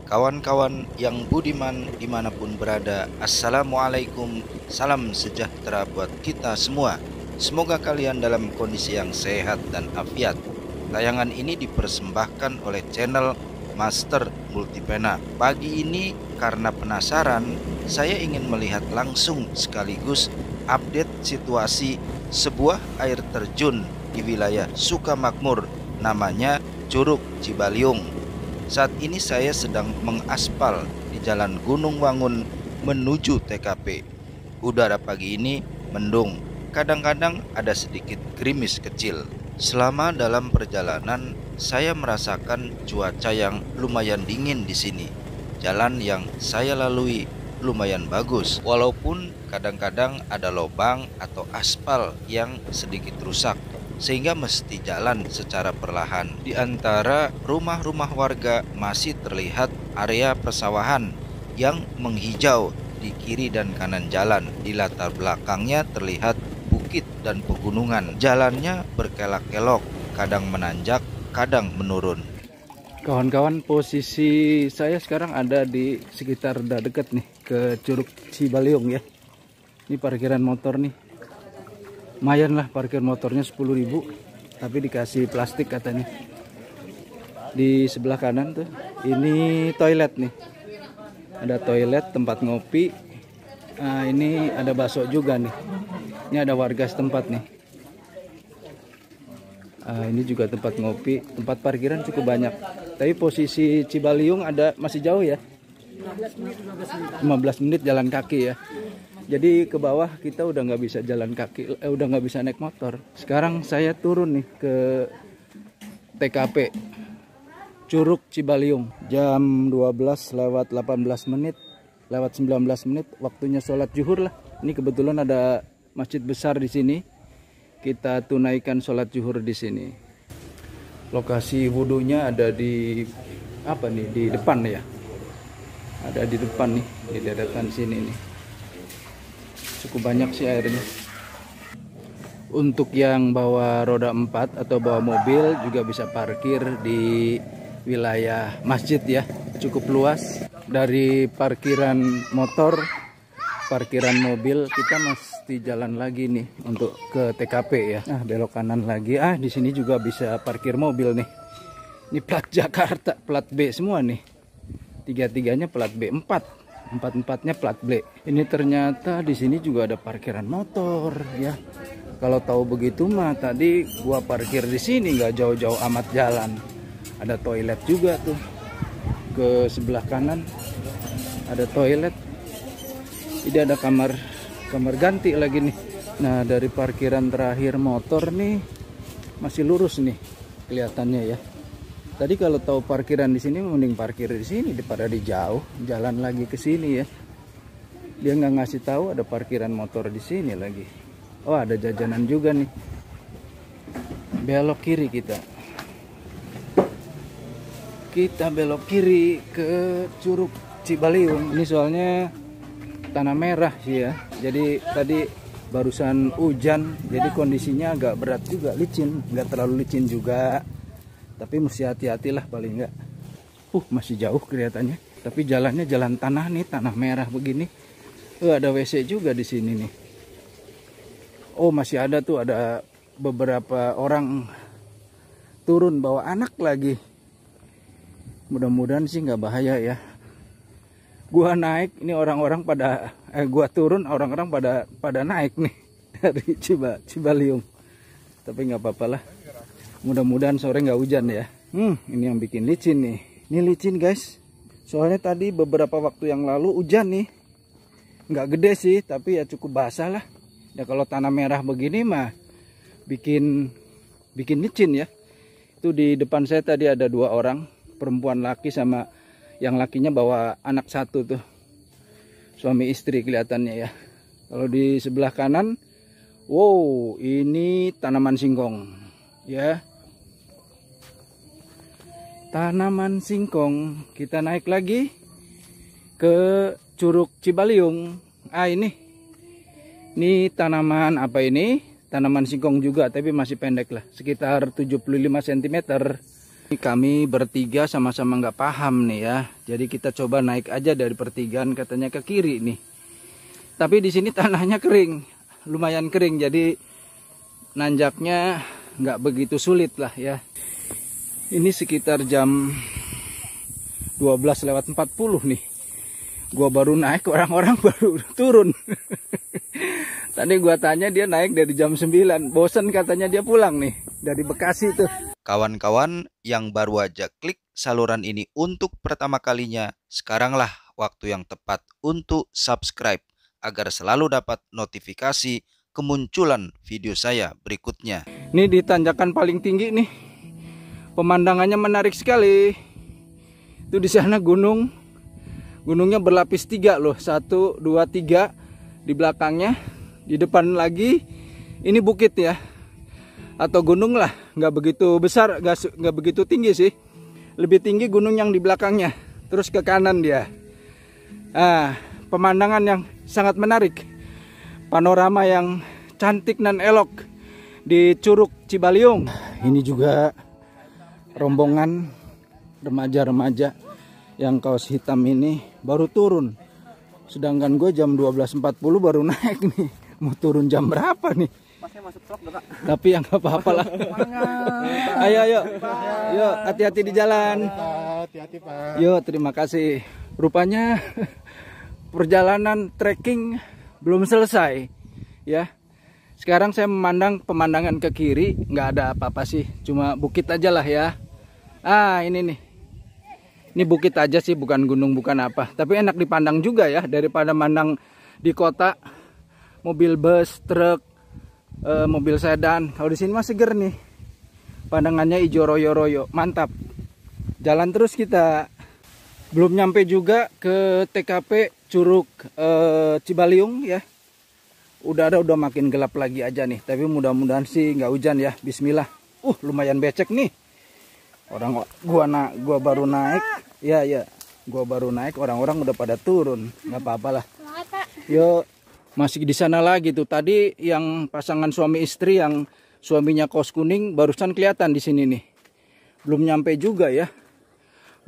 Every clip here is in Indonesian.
Kawan-kawan yang budiman dimanapun berada, Assalamualaikum, salam sejahtera buat kita semua. Semoga kalian dalam kondisi yang sehat dan afiat. Tayangan ini dipersembahkan oleh channel Master Multipena. Pagi ini karena penasaran, saya ingin melihat langsung sekaligus update situasi sebuah air terjun di wilayah Sukamakmur, namanya Curug Cibaliung. Saat ini saya sedang mengaspal di Jalan Gunung Wangun menuju TKP. Udara pagi ini mendung, kadang-kadang ada sedikit gerimis kecil. Selama dalam perjalanan, saya merasakan cuaca yang lumayan dingin di sini. Jalan yang saya lalui lumayan bagus, walaupun kadang-kadang ada lubang atau aspal yang sedikit rusak, sehingga mesti jalan secara perlahan. Di antara rumah-rumah warga masih terlihat area persawahan yang menghijau di kiri dan kanan jalan. Di latar belakangnya terlihat bukit dan pegunungan. Jalannya berkelak-kelok, kadang menanjak, kadang menurun. Kawan-kawan, posisi saya sekarang ada di sekitar udah deket nih ke Curug Cibaliung ya. Ini parkiran motor nih. Lumayan lah, parkir motornya 10.000, tapi dikasih plastik katanya. Di sebelah kanan tuh, ini toilet nih. Ada toilet, tempat ngopi. Nah, ini ada bakso juga nih. Ini ada warga setempat nih. Ini juga tempat ngopi, tempat parkiran cukup banyak. Tapi posisi Cibaliung masih jauh ya. 15 menit jalan kaki ya. Jadi ke bawah kita udah nggak bisa jalan kaki, udah nggak bisa naik motor. Sekarang saya turun nih ke TKP Curug Cibaliung. Jam 12 lewat 18 menit, lewat 19 menit, waktunya sholat zuhur lah. Ini kebetulan ada masjid besar di sini. Kita tunaikan sholat zuhur di sini. Lokasi wudhunya ada di di depan ya. Ada di depan nih, di deretan sini nih. Cukup banyak sih airnya. Untuk yang bawa roda 4 atau bawa mobil juga bisa parkir di wilayah masjid ya. Cukup luas. Dari parkiran motor, parkiran mobil, kita mesti jalan lagi nih untuk ke TKP ya. Nah, belok kanan lagi. Di sini juga bisa parkir mobil nih. Ini plat Jakarta, plat B semua nih. Tiga-tiganya plat B, empat-empatnya plat B. Ini ternyata di sini juga ada parkiran motor ya. Kalau tahu begitu mah tadi gua parkir di sini, nggak jauh-jauh amat jalan. Ada toilet juga tuh. Ke sebelah kanan ada toilet. Ini ada kamar ganti lagi nih. Nah, dari parkiran terakhir motor nih masih lurus nih kelihatannya ya. Tadi kalau tahu parkiran di sini mending parkir di sini daripada di jauh, jalan lagi ke sini ya. Dia nggak ngasih tahu ada parkiran motor di sini lagi. Oh, ada jajanan juga nih. Belok kiri kita. Kita belok kiri ke Curug Cibaliung. Ini soalnya tanah merah sih ya. Jadi tadi barusan hujan, jadi kondisinya agak berat juga, licin, nggak terlalu licin juga. Tapi mesti hati-hatilah paling enggak. Masih jauh kelihatannya. Tapi jalannya jalan tanah nih, tanah merah begini. Ada WC juga di sini nih. Masih ada tuh, ada beberapa orang turun bawa anak lagi. Mudah-mudahan sih nggak bahaya ya. Gua naik, ini orang-orang pada gua turun, orang-orang pada naik nih dari Cibaliung. Tapi nggak apa-apa lah. Mudah-mudahan sore nggak hujan ya. Ini yang bikin licin nih. Ini licin guys. Soalnya tadi beberapa waktu yang lalu hujan nih. Nggak gede sih, tapi ya cukup basah lah. Ya kalau tanah merah begini mah bikin licin ya. Itu di depan saya tadi ada 2 orang, perempuan laki sama yang lakinya bawa anak 1 tuh. Suami istri kelihatannya ya. Kalau di sebelah kanan, wow, ini tanaman singkong. Ya, tanaman singkong. Kita naik lagi ke Curug Cibaliung. Ini tanaman apa ini? Tanaman singkong juga, tapi masih pendek lah, sekitar 75 cm. Kami bertiga sama-sama nggak paham nih ya. Jadi kita coba naik aja dari pertigaan, katanya ke kiri nih. Tapi di sini tanahnya kering, lumayan kering. Jadi nanjaknya nggak begitu sulit lah ya. Ini sekitar jam 12:40 nih. Gua baru naik, orang-orang baru turun. Tadi gua tanya, dia naik dari jam 9. Bosen katanya, dia pulang nih dari Bekasi tuh. Kawan-kawan yang baru aja klik saluran ini untuk pertama kalinya, sekaranglah waktu yang tepat untuk subscribe agar selalu dapat notifikasi kemunculan video saya berikutnya. Ini di tanjakan paling tinggi nih. Pemandangannya menarik sekali. Itu di sana gunung. Gunungnya berlapis 3 loh. 1, 2, 3 di belakangnya. Di depan lagi ini bukit ya. Atau gunung lah, nggak begitu besar, nggak begitu tinggi sih. Lebih tinggi gunung yang di belakangnya. Terus ke kanan dia. Pemandangan yang sangat menarik. Panorama yang cantik dan elok di Curug Cibaliung. Ini juga rombongan remaja-remaja yang kaos hitam ini baru turun. Sedangkan gue jam 12.40 baru naik nih. Mau turun jam berapa nih? Tapi yang nggak apa-apa lah. Ayo, yuk, hati-hati di jalan. Hati-hati Pak. Yuk, terima kasih. Rupanya perjalanan trekking belum selesai, ya. Sekarang saya memandang pemandangan ke kiri, nggak ada apa-apa sih, cuma bukit aja lah ya. Ini nih, ini bukit aja sih, bukan gunung, bukan apa. Tapi enak dipandang juga ya, daripada mandang di kota, mobil bus, truk. Mobil sedan. Kalau di sini mah seger nih, pandangannya hijau royo-royo, mantap. Jalan terus kita. Belum nyampe juga ke TKP Curug Cibaliung ya. Udah makin gelap lagi aja nih. Tapi mudah-mudahan sih nggak hujan ya. Bismillah. Lumayan becek nih. Gua baru naik. Ya. Gua baru naik. Orang-orang udah pada turun. Nggak apa-apalah. Yuk. Masih di sana lagi tuh. Tadi yang pasangan suami istri yang suaminya kaos kuning barusan kelihatan di sini nih. Belum nyampe juga ya.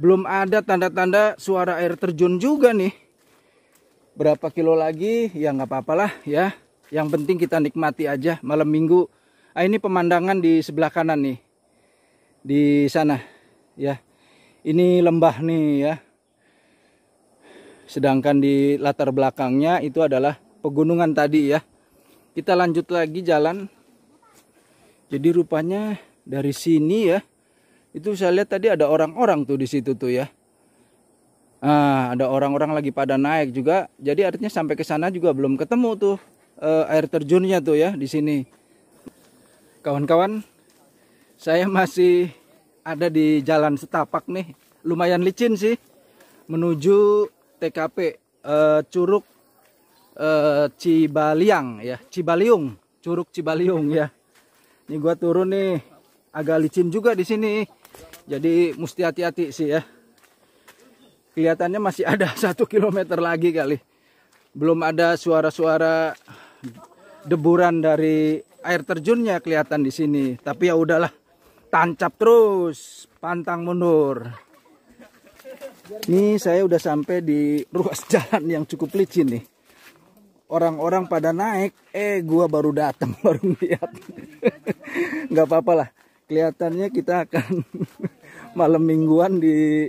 Belum ada tanda-tanda suara air terjun juga nih. Berapa kilo lagi ya nggak apa-apalah ya. Yang penting kita nikmati aja malam minggu. Ini pemandangan di sebelah kanan nih. Di sana ya. Ini lembah nih ya. Sedangkan di latar belakangnya itu adalah pegunungan tadi ya. Kita lanjut lagi jalan. Jadi rupanya dari sini ya. Itu saya lihat tadi ada orang-orang tuh di situ tuh ya. Ada orang-orang lagi pada naik juga. Jadi artinya sampai ke sana juga belum ketemu tuh air terjunnya tuh ya di sini. Kawan-kawan, saya masih ada di jalan setapak nih. Lumayan licin sih menuju TKP Curug Cibaliung ya, Cibaliung, Curug Cibaliung ya. Ini gua turun nih, agak licin juga di sini. Jadi mesti hati-hati sih ya. Kelihatannya masih ada 1 kilometer lagi kali. Belum ada suara-suara deburan dari air terjunnya kelihatan di sini. Tapi ya udahlah, tancap terus, pantang mundur. Ini saya udah sampai di ruas jalan yang cukup licin nih. Orang-orang pada naik, gua baru datang, baru lihat. Nggak apa-apa lah, kelihatannya kita akan malam mingguan di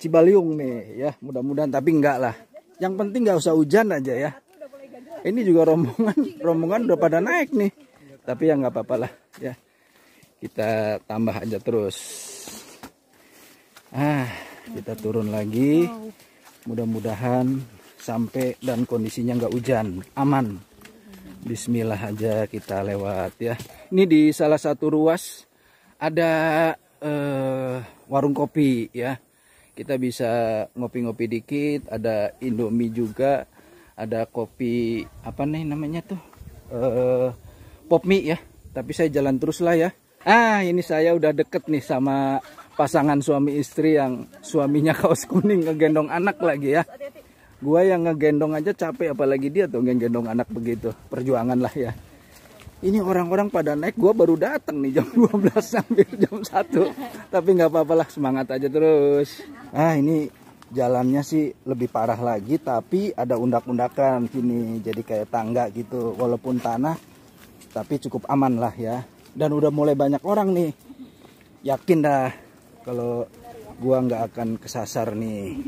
Cibaliung nih ya, mudah-mudahan. Tapi enggak lah, yang penting nggak usah hujan aja ya. Ini juga rombongan udah pada naik nih, tapi ya nggak apa-apa lah ya, kita tambah aja terus. Kita turun lagi, mudah-mudahan sampai dan kondisinya nggak hujan, aman. Bismillah aja kita lewat ya. Ini di salah satu ruas ada warung kopi ya. Kita bisa ngopi-ngopi dikit, ada Indomie juga, ada kopi apa nih namanya tuh, pop mie ya. Tapi saya jalan terus lah ya. Ini saya udah deket nih sama pasangan suami istri yang suaminya kaos kuning ngegendong anak lagi ya. Gua yang ngegendong aja capek, apalagi dia tuh ngegendong anak begitu. Perjuangan lah ya. Ini orang-orang pada naik, gua baru datang nih jam 12 sampai jam 1. Tapi nggak apa-apa lah, semangat aja terus. Ah, ini jalannya sih lebih parah lagi, tapi ada undak-undakan sini. Jadi kayak tangga gitu, walaupun tanah, tapi cukup aman lah ya. Dan udah mulai banyak orang nih. Yakin dah kalau gua nggak akan kesasar nih.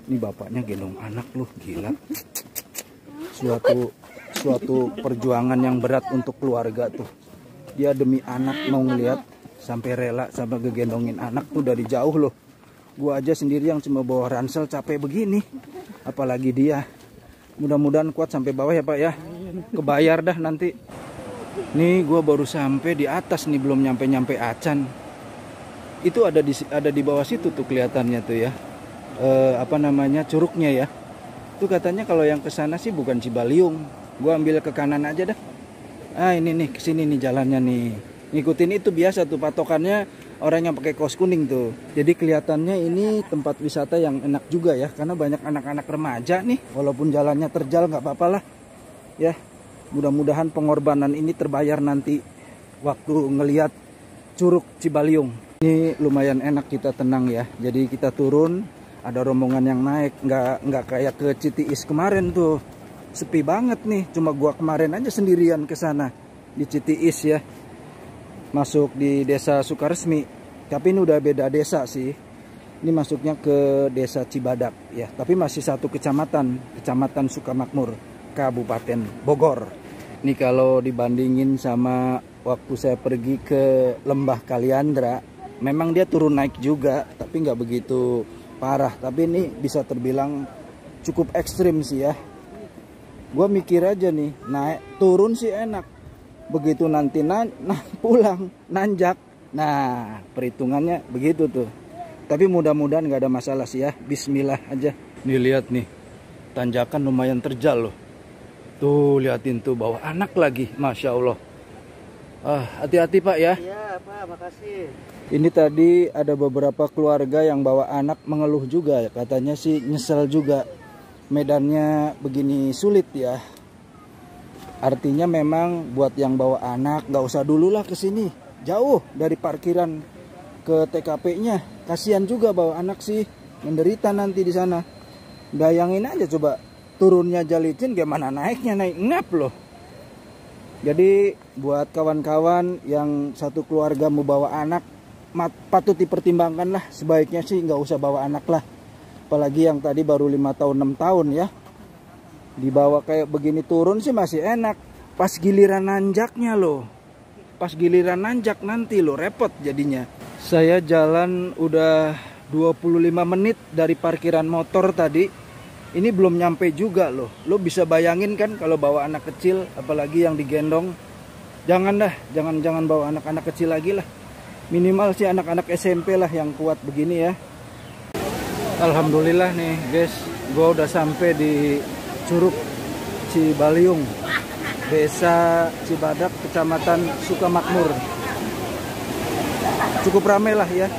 Ini bapaknya gendong anak loh, gila. Suatu perjuangan yang berat untuk keluarga tuh. Dia demi anak mau ngeliat sampai rela sampai ngegendongin anak tuh dari jauh loh. Gua aja sendiri yang cuma bawa ransel capek begini, apalagi dia. Mudah-mudahan kuat sampai bawah ya Pak ya. Kebayar dah nanti. Nih gua baru sampai di atas nih, belum nyampe Acan. Itu ada di bawah situ tuh kelihatannya tuh ya. Apa namanya, curugnya ya. Itu katanya kalau yang ke sana sih bukan Cibaliung. Gua ambil ke kanan aja dah. Ah, ini nih kesini nih jalannya nih. Ngikutin itu biasa tuh patokannya orang yang pakai kaos kuning tuh. Jadi kelihatannya ini tempat wisata yang enak juga ya, karena banyak anak-anak remaja nih. Walaupun jalannya terjal nggak apa-apa lah. Ya, mudah-mudahan pengorbanan ini terbayar nanti waktu ngelihat Curug Cibaliung. Ini lumayan enak, kita tenang ya. Jadi kita turun, ada rombongan yang naik, nggak kayak ke Citiis kemarin tuh. Sepi banget nih, cuma gua kemarin aja sendirian ke sana di Citiis ya. Masuk di Desa Sukaresmi. Tapi ini udah beda desa sih. Ini masuknya ke Desa Cibadak ya, tapi masih satu kecamatan, Kecamatan Sukamakmur, Kabupaten Bogor. Ini kalau dibandingin sama waktu saya pergi ke Lembah Kaliandra, memang dia turun naik juga, tapi nggak begitu parah. Tapi ini bisa terbilang cukup ekstrim sih ya. Gue mikir aja nih, naik turun sih enak, begitu nanti pulang nanjak, nah perhitungannya begitu tuh. Tapi mudah-mudahan nggak ada masalah sih ya. Bismillah aja. Nih lihat nih, tanjakan lumayan terjal loh. Tuh liatin tuh, bawa anak lagi, masya Allah. Ah, hati-hati Pak ya. Iya Pak, makasih. Ini tadi ada beberapa keluarga yang bawa anak mengeluh juga, katanya sih nyesel juga. Medannya begini sulit ya. Artinya memang buat yang bawa anak nggak usah dulu lah ke sini, jauh dari parkiran ke TKP-nya. Kasihan juga bawa anak sih, menderita nanti di sana. Bayangin aja coba turunnya aja licin, gimana naiknya, naik ngap loh. Jadi buat kawan-kawan yang satu keluarga mau bawa anak, patut dipertimbangkan lah. Sebaiknya sih nggak usah bawa anak lah. Apalagi yang tadi baru 5 tahun 6 tahun ya. Dibawa kayak begini turun sih masih enak. Pas giliran nanjaknya loh. Pas giliran nanjak nanti loh repot jadinya. Saya jalan udah 25 menit dari parkiran motor tadi. Ini belum nyampe juga loh. Lo bisa bayangin kan kalau bawa anak kecil, apalagi yang digendong. Jangan dah, jangan bawa anak-anak kecil lagi lah. Minimal sih anak-anak SMP lah yang kuat begini ya. Alhamdulillah nih guys, gue udah sampai di Curug Cibaliung, Desa Cibadak, Kecamatan Sukamakmur. Cukup ramai lah ya.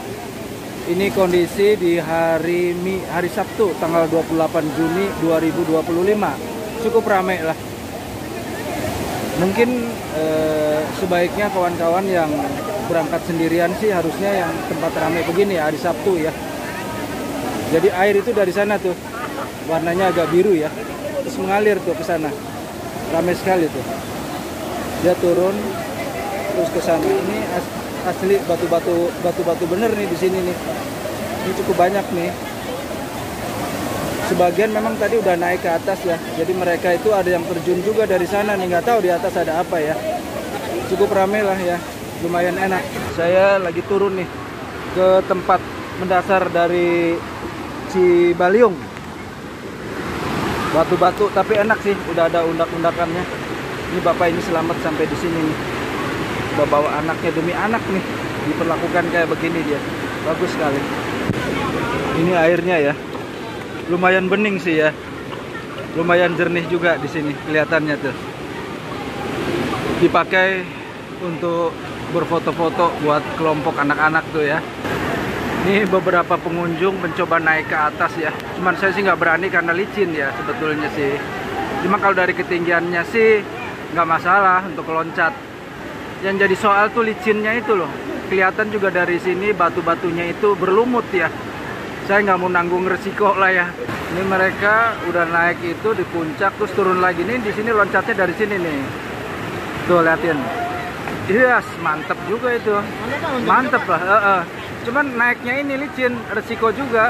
Ini kondisi di hari Sabtu tanggal 28 Juni 2025. Cukup ramai lah. Mungkin sebaiknya kawan-kawan yang berangkat sendirian sih harusnya yang tempat ramai begini ya, hari Sabtu ya. Jadi air itu dari sana tuh, warnanya agak biru ya, terus mengalir tuh ke sana, ramai sekali tuh. Dia turun terus ke sana. Ini asli batu-batu bener nih di sini nih. Ini cukup banyak nih. Sebagian memang tadi udah naik ke atas ya. Jadi mereka itu ada yang terjun juga dari sana nih, nggak tahu di atas ada apa ya. Cukup ramai lah ya, lumayan enak. Saya lagi turun nih ke tempat mendasar dari Cibaliung. Batu-batu tapi enak sih, udah ada undak-undakannya. Ini bapak ini selamat sampai di sini nih. Udah bawa anaknya, demi anak nih. Diperlakukan kayak begini dia. Bagus sekali. Ini airnya ya. Lumayan bening sih ya. Lumayan jernih juga di sini kelihatannya tuh. Dipakai untuk berfoto-foto buat kelompok anak-anak tuh ya. Ini beberapa pengunjung mencoba naik ke atas ya. Cuman saya sih nggak berani karena licin ya sebetulnya sih. Cuma kalau dari ketinggiannya sih nggak masalah untuk loncat. Yang jadi soal tuh licinnya itu loh. Kelihatan juga dari sini batu-batunya itu berlumut ya. Saya nggak mau nanggung resiko lah ya. Ini mereka udah naik itu di puncak terus turun lagi nih, di sini loncatnya dari sini nih. Tuh liatin. Yes, mantep juga itu. Mantep lah. Cuman naiknya ini licin, resiko juga.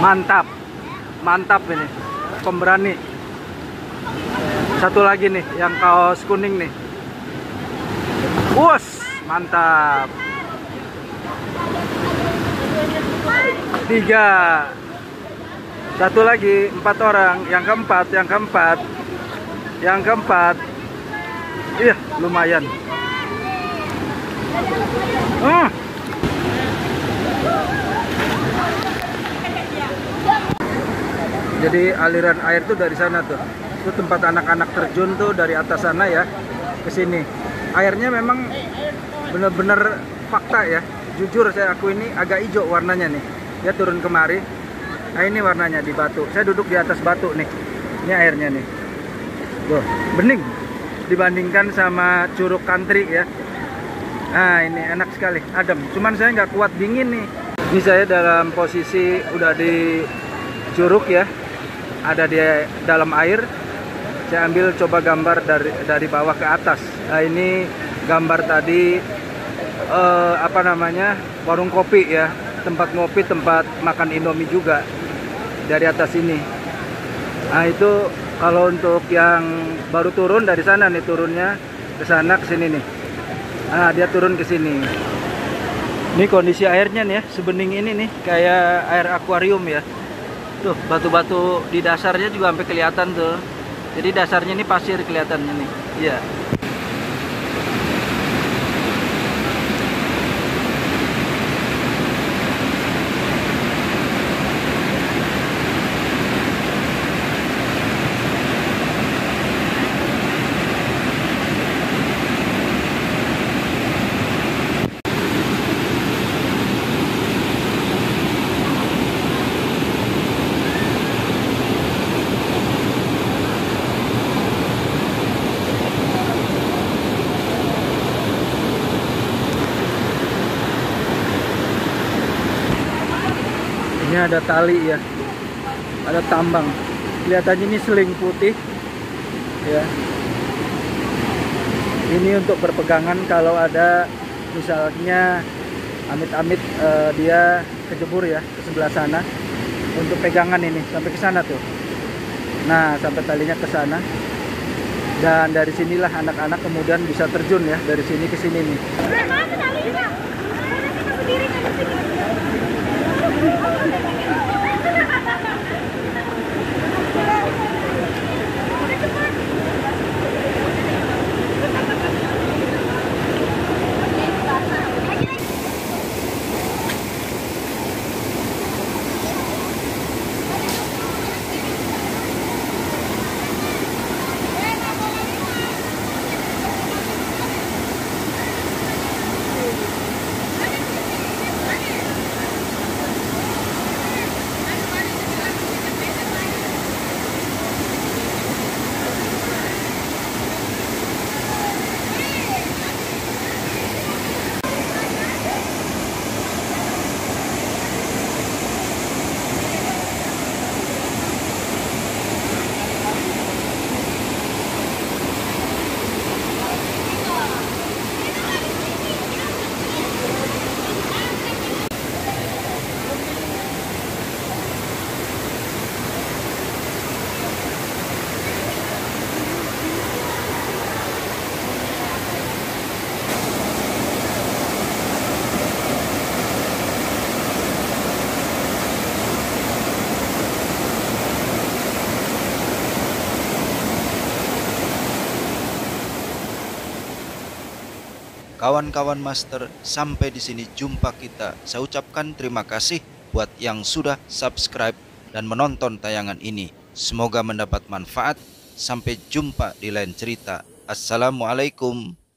Mantap. Mantap ini. Pemberani. Satu lagi nih, yang kaos kuning nih. Wus, mantap. 3. Satu lagi, 4 orang. Yang keempat. Iya, lumayan. Jadi aliran air tuh dari sana tuh. Itu tempat anak-anak terjun tuh dari atas sana ya ke sini. Airnya memang bener-bener fakta ya. Jujur saya aku ini agak hijau warnanya nih. Dia turun kemari. Nah ini warnanya di batu. Saya duduk di atas batu nih. Ini airnya nih. Tuh, bening dibandingkan sama Curug Country ya. Nah ini enak sekali, adem. Cuman saya nggak kuat dingin nih. Ini saya dalam posisi udah di curug ya, ada di dalam air. Saya ambil coba gambar dari bawah ke atas. Nah ini gambar tadi apa namanya, warung kopi ya, tempat ngopi, tempat makan Indomie juga dari atas ini. Nah itu kalau untuk yang baru turun dari sana nih, turunnya ke sana ke sini nih. Nah dia turun ke sini. Ini kondisi airnya nih ya, sebening ini nih, kayak air akuarium ya. Tuh batu-batu di dasarnya juga sampai kelihatan tuh. Jadi dasarnya ini pasir kelihatannya nih. Iya. Ini ada tali ya, ada tambang. Kelihatannya ini seling putih ya. Ini untuk berpegangan kalau ada misalnya amit-amit dia kejebur ya ke sebelah sana. Untuk pegangan ini sampai ke sana tuh. Nah sampai talinya ke sana. Dan dari sinilah anak-anak kemudian bisa terjun ya, dari sini ke sini nih. Kawan-kawan master, sampai di sini jumpa kita. Saya ucapkan terima kasih buat yang sudah subscribe dan menonton tayangan ini. Semoga mendapat manfaat. Sampai jumpa di lain cerita. Assalamualaikum.